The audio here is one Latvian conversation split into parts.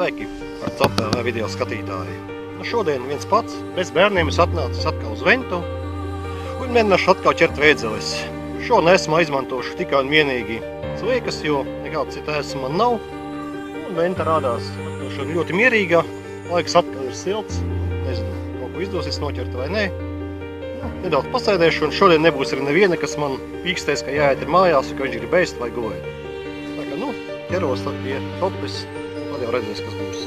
Sveiki, ar COP video skatītāji. Šodien viens pats, bez bērniem, es atnācis atkal uz Ventu un mēģināšu atkal ķert vēdzeles. Šodien esmu izmantošu tikai un vienīgi sveikas, jo nekāda cita ēsuma man nav. Un Venta rādās šodien ļoti mierīga, laiks atkal ir silts, nezinu, kaut ko izdosies noķert vai nē. Nedaudz pasēdēšu, un šodien nebūs arī neviena, kas man pīkstēs, ka jāiet ir mājās, ka viņš grib ēst vai gulēt. Tā kā, ķeros tad pie topes, tad jau redzēs, kas būs.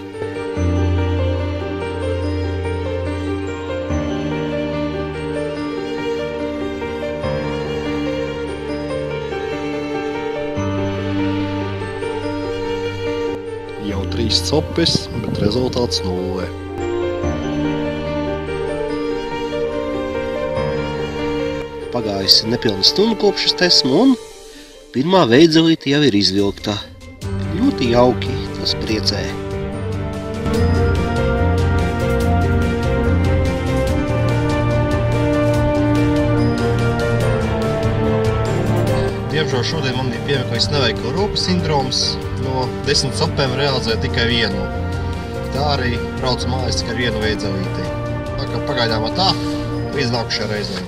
Jau 3 copes, bet rezultāts 0. Pagājusi nepilna stunda kopš es esmu, un pirmā veidzelīte jau ir izvilkta. Ļoti jauki, tas priecē. Diemžēl šodien man ir piemeklējis neveikla rokas sindroms. No 10 copēm realizēju tikai vienu. Tā arī braucu mājās tikai vienu veidzelīti. Tā kā pagaidām tā, līdz nākušajai reizei.